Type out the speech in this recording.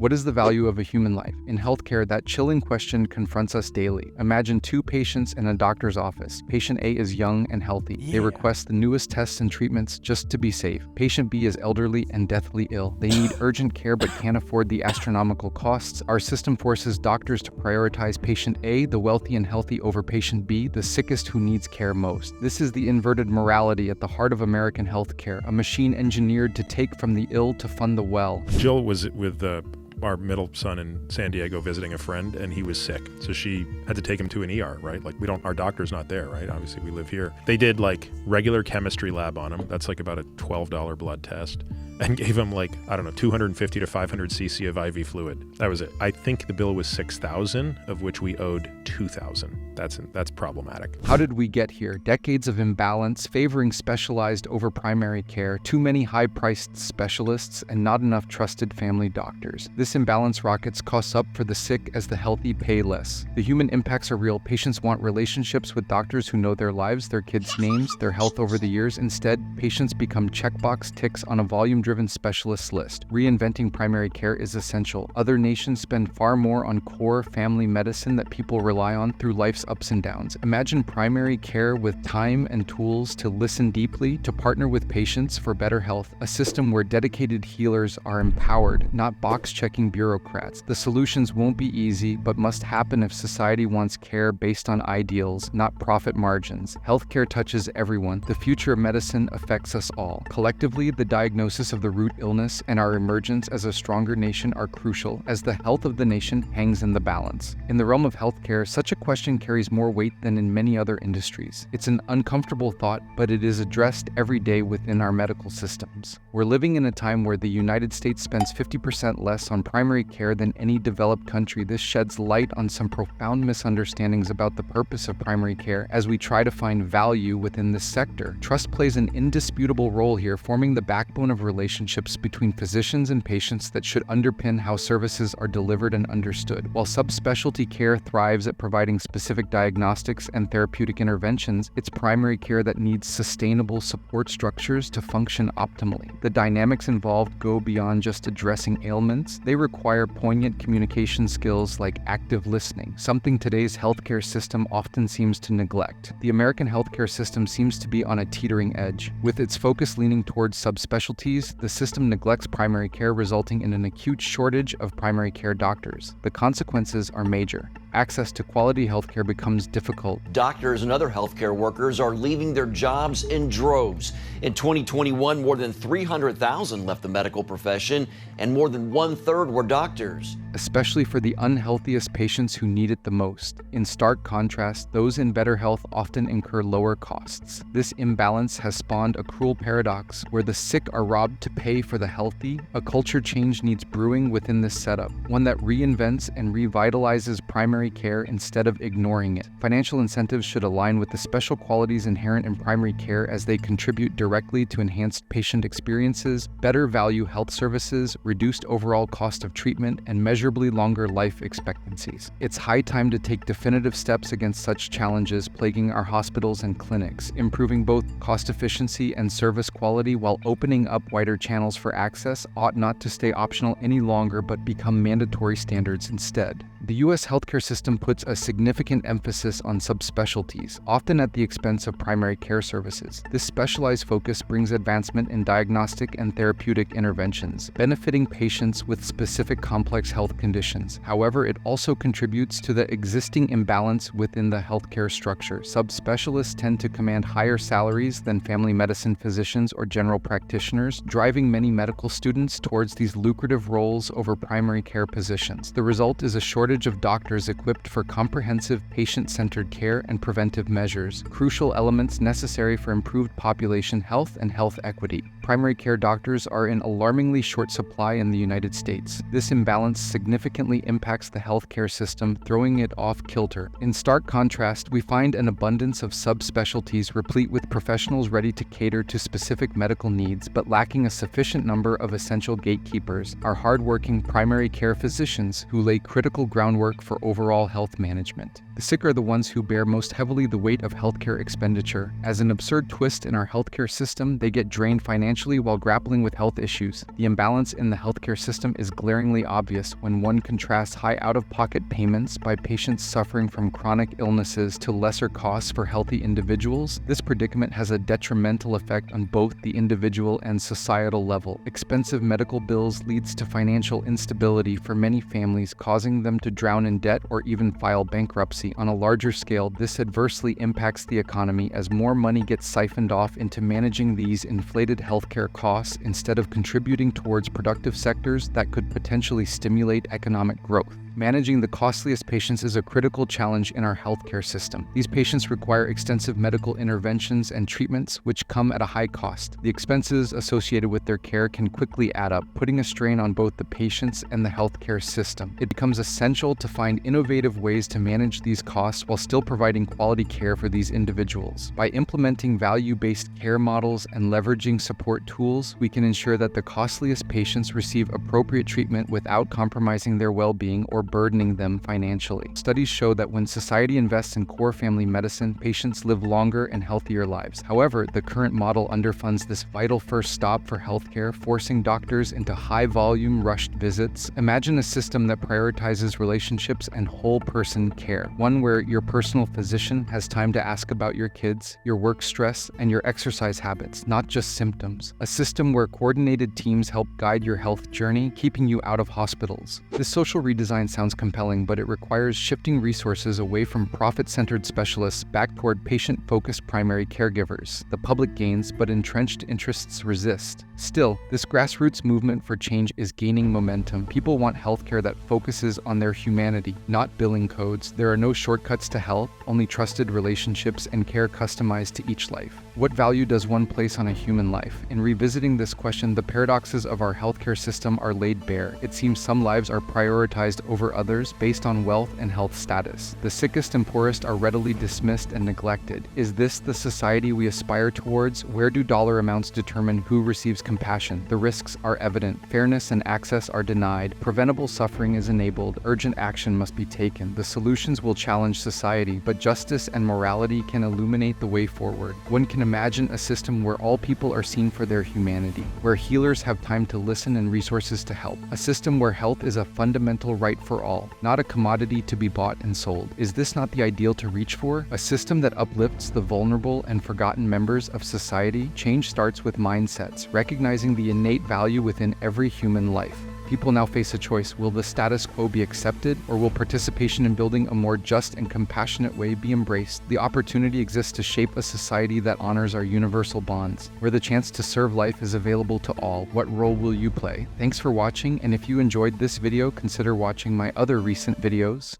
What is the value of a human life? In healthcare, that chilling question confronts us daily. Imagine two patients in a doctor's office. Patient A is young and healthy. They request the newest tests and treatments just to be safe. Patient B is elderly and deathly ill. They need urgent care but can't afford the astronomical costs. Our system forces doctors to prioritize patient A, the wealthy and healthy, over patient B, the sickest who needs care most. This is the inverted morality at the heart of American healthcare, a machine engineered to take from the ill to fund the well. Jill was with our middle son in San Diego visiting a friend, and he was sick. So she had to take him to an ER, right? Like our doctor's not there, right? Obviously we live here. They did like regular chemistry lab on him. That's like about a $12 blood test, and gave him 250 to 500 cc of IV fluid. That was it. I think the bill was $6,000, of which we owed $2,000. That's problematic. How did we get here? Decades of imbalance, favoring specialized over primary care, too many high-priced specialists, and not enough trusted family doctors. This imbalance rockets costs up for the sick as the healthy pay less. The human impacts are real. Patients want relationships with doctors who know their lives, their kids' names, their health over the years. Instead, patients become checkbox ticks on a volume-driven specialist list. Reinventing primary care is essential. Other nations spend far more on core family medicine that people rely on through life's ups and downs. Imagine primary care with time and tools to listen deeply, to partner with patients for better health, a system where dedicated healers are empowered, not box-checking bureaucrats. The solutions won't be easy, but must happen if society wants care based on ideals, not profit margins. Healthcare touches everyone. The future of medicine affects us all. Collectively, the diagnosis of the root illness and our emergence as a stronger nation are crucial, as the health of the nation hangs in the balance. In the realm of healthcare, such a question carries more weight than in many other industries. It's an uncomfortable thought, but it is addressed every day within our medical systems. We're living in a time where the United States spends 50% less on primary care than any developed country. This sheds light on some profound misunderstandings about the purpose of primary care as we try to find value within this sector. Trust plays an indisputable role here, forming the backbone of relationships between physicians and patients that should underpin how services are delivered and understood. While subspecialty care thrives at providing specific diagnostics and therapeutic interventions, it's primary care that needs sustainable support structures to function optimally. The dynamics involved go beyond just addressing ailments. They require poignant communication skills like active listening, something today's healthcare system often seems to neglect. The American healthcare system seems to be on a teetering edge. With its focus leaning towards subspecialties, the system neglects primary care, resulting in an acute shortage of primary care doctors. The consequences are major. Access to quality healthcare becomes difficult. Doctors and other healthcare workers are leaving their jobs in droves. In 2021, more than 300,000 left the medical profession, and more than 1/3 were doctors. Especially for the unhealthiest patients who need it the most. In stark contrast, those in better health often incur lower costs. This imbalance has spawned a cruel paradox where the sick are robbed to pay for the healthy. A culture change needs brewing within this setup, one that reinvents and revitalizes primary care instead of ignoring it. Financial incentives should align with the special qualities inherent in primary care as they contribute directly to enhanced patient experiences, better value health services, reduced overall cost of treatment, and measurably longer life expectancies. It's high time to take definitive steps against such challenges plaguing our hospitals and clinics, improving both cost efficiency and service quality while opening up wider channels for access ought not to stay optional any longer but become mandatory standards instead. The U.S. healthcare system puts a significant emphasis on subspecialties, often at the expense of primary care services. This specialized focus brings advancement in diagnostic and therapeutic interventions, benefiting patients with specific complex health conditions. However, it also contributes to the existing imbalance within the healthcare structure. Subspecialists tend to command higher salaries than family medicine physicians or general practitioners, driving many medical students towards these lucrative roles over primary care positions. The result is a shortage of doctors equipped for comprehensive patient-centered care and preventive measures, crucial elements necessary for improved population health and health equity. Primary care doctors are in alarmingly short supply in the United States. This imbalance significantly impacts the healthcare system, throwing it off kilter. In stark contrast, we find an abundance of subspecialties replete with professionals ready to cater to specific medical needs, but lacking a sufficient number of essential gatekeepers, our hardworking primary care physicians who lay critical groundwork for overall health management. The sick are the ones who bear most heavily the weight of healthcare expenditure. As an absurd twist in our healthcare system, they get drained financially while grappling with health issues. The imbalance in the healthcare system is glaringly obvious when one contrasts high out-of-pocket payments by patients suffering from chronic illnesses to lesser costs for healthy individuals. This predicament has a detrimental effect on both the individual and societal level. Expensive medical bills leads to financial instability for many families, causing them to drown in debt or even file bankruptcy. On a larger scale, this adversely impacts the economy as more money gets siphoned off into managing these inflated healthcare costs instead of contributing towards productive sectors that could potentially stimulate economic growth. Managing the costliest patients is a critical challenge in our healthcare system. These patients require extensive medical interventions and treatments, which come at a high cost. The expenses associated with their care can quickly add up, putting a strain on both the patients and the healthcare system. It becomes essential to find innovative ways to manage these costs while still providing quality care for these individuals. By implementing value-based care models and leveraging support tools, we can ensure that the costliest patients receive appropriate treatment without compromising their well-being or burdening them financially. Studies show that when society invests in core family medicine, patients live longer and healthier lives. However, the current model underfunds this vital first stop for healthcare, forcing doctors into high-volume, rushed visits. Imagine a system that prioritizes relationships and whole-person care, one where your personal physician has time to ask about your kids, your work stress, and your exercise habits, not just symptoms. A system where coordinated teams help guide your health journey, keeping you out of hospitals. This social redesign sounds compelling, but it requires shifting resources away from profit-centered specialists back toward patient-focused primary caregivers. The public gains, but entrenched interests resist. Still, this grassroots movement for change is gaining momentum. People want healthcare that focuses on their humanity, not billing codes. There are no shortcuts to health, only trusted relationships and care customized to each life. What value does one place on a human life? In revisiting this question, the paradoxes of our healthcare system are laid bare. It seems some lives are prioritized over others based on wealth and health status. The sickest and poorest are readily dismissed and neglected. Is this the society we aspire towards? Where do dollar amounts determine who receives compassion? The risks are evident. Fairness and access are denied. Preventable suffering is enabled. Urgent action must be taken. The solutions will challenge society, but justice and morality can illuminate the way forward. One can imagine a system where all people are seen for their humanity, where healers have time to listen and resources to help. A system where health is a fundamental right for all, not a commodity to be bought and sold. Is this not the ideal to reach for? A system that uplifts the vulnerable and forgotten members of society? Change starts with mindsets, recognizing the innate value within every human life. People now face a choice. Will the status quo be accepted, or will participation in building a more just and compassionate way be embraced? The opportunity exists to shape a society that honors our universal bonds, where the chance to serve life is available to all. What role will you play? Thanks for watching, and if you enjoyed this video, consider watching my other recent videos.